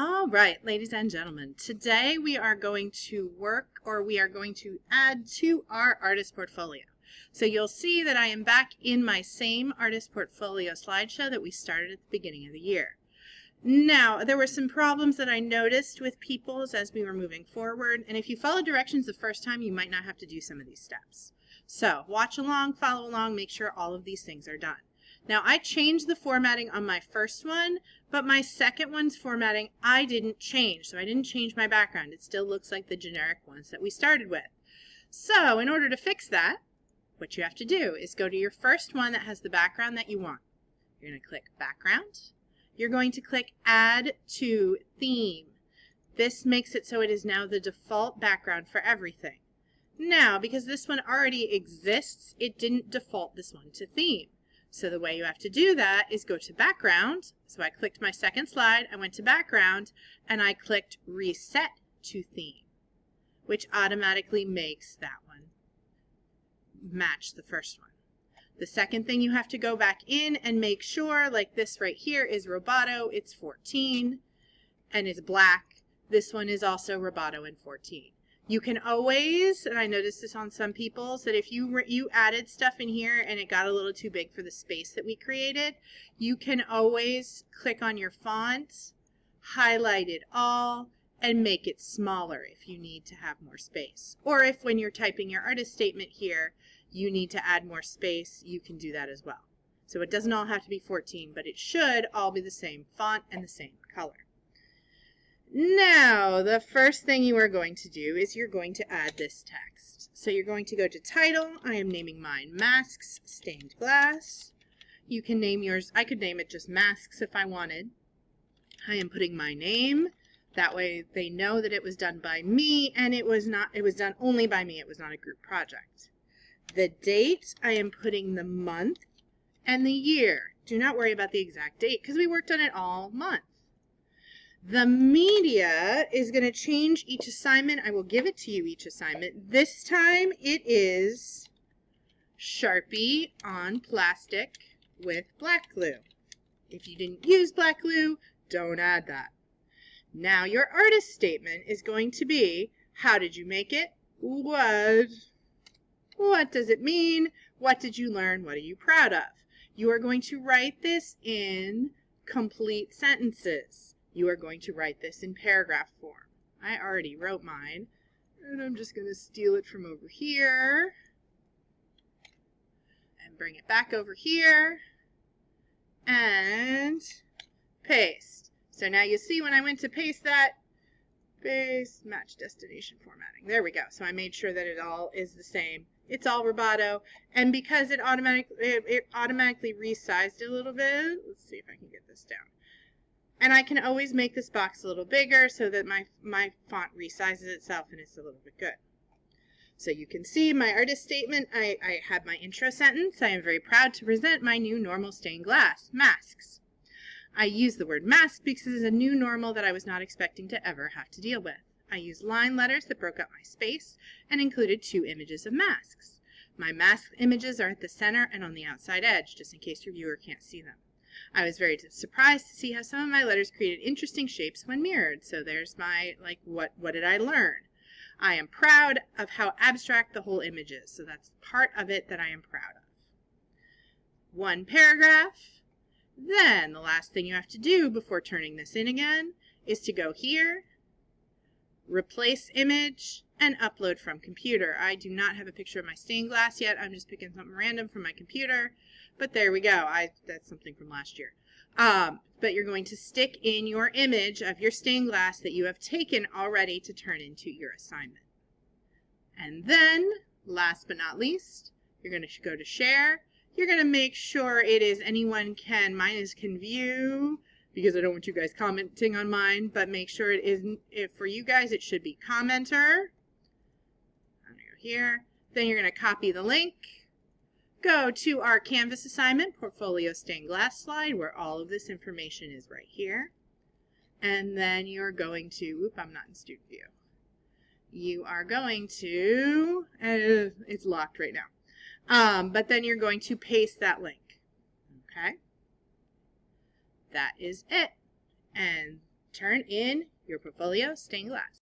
All right, ladies and gentlemen, today we are going to add to our artist portfolio. So you'll see that I am back in my same artist portfolio slideshow that we started at the beginning of the year. Now, there were some problems that I noticed with people's as we were moving forward, and if you follow directions the first time, you might not have to do some of these steps. So watch along, follow along, make sure all of these things are done. Now, I changed the formatting on my first one, but my second one's formatting I didn't change. So I didn't change my background. It still looks like the generic ones that we started with. So in order to fix that, what you have to do is go to your first one that has the background that you want. You're going to click Background. You're going to click Add to Theme. This makes it so it is now the default background for everything. Now, because this one already exists, it didn't default this one to theme. So the way you have to do that is go to Background. So I clicked my second slide, I went to Background, and I clicked Reset to Theme, which automatically makes that one match the first one. The second thing you have to go back in and make sure, like this right here is Roboto, it's 14, and it's black. This one is also Roboto and 14. You can always, and I noticed this on some people's, that if you added stuff in here and it got a little too big for the space that we created, you can always click on your font, highlight it all, and make it smaller if you need to have more space. Or if when you're typing your artist statement here, you need to add more space, you can do that as well. So it doesn't all have to be 14, but it should all be the same font and the same color. Now, the first thing you are going to do is you're going to add this text. So you're going to go to Title. I am naming mine Masks Stained Glass. You can name yours. I could name it just Masks if I wanted. I am putting my name. That way they know that it was done by me, and it was done only by me. It was not a group project. The date, I am putting the month and the year. Do not worry about the exact date because we worked on it all month. The media is going to change each assignment. I will give it to you each assignment. This time it is Sharpie on plastic with black glue. If you didn't use black glue, don't add that. Now your artist statement is going to be, how did you make it? What does it mean? What did you learn? What are you proud of? You are going to write this in complete sentences. You are going to write this in paragraph form. I already wrote mine, and I'm just going to steal it from over here and bring it back over here and paste. So now you see when I went to paste that, paste, match destination formatting. There we go. So I made sure that it all is the same. It's all Roboto, and because it automatically resized it a little bit, let's see if I can get this down. And I can always make this box a little bigger so that my font resizes itself and it's a little bit good. So you can see my artist statement, I have my intro sentence. I am very proud to present my new normal stained glass, masks. I use the word mask because it is a new normal that I was not expecting to ever have to deal with. I used line letters that broke up my space and included 2 images of masks. My mask images are at the center and on the outside edge, just in case your viewer can't see them. I was very surprised to see how some of my letters created interesting shapes when mirrored. So there's my, what did I learn? I am proud of how abstract the whole image is. So that's part of it that I am proud of. 1 paragraph. Then the last thing you have to do before turning this in again is to go here, replace image, and upload from computer. I do not have a picture of my stained glass yet. I'm just picking something random from my computer. But there we go. That's something from last year. But you're going to stick in your image of your stained glass that you have taken already to turn into your assignment. And then, last but not least, you're going to go to Share. You're going to make sure it is anyone can. Mine is can view because I don't want you guys commenting on mine. But make sure it isn't. If for you guys, it should be commenter. I'm going to go here. Then you're going to copy the link. Go to our Canvas assignment, Portfolio Stained Glass slide, where all of this information is right here. And then you're going to, I'm not in student view. You are going to, it's locked right now. But then you're going to paste that link. Okay? That is it. And return in your Portfolio stained glass.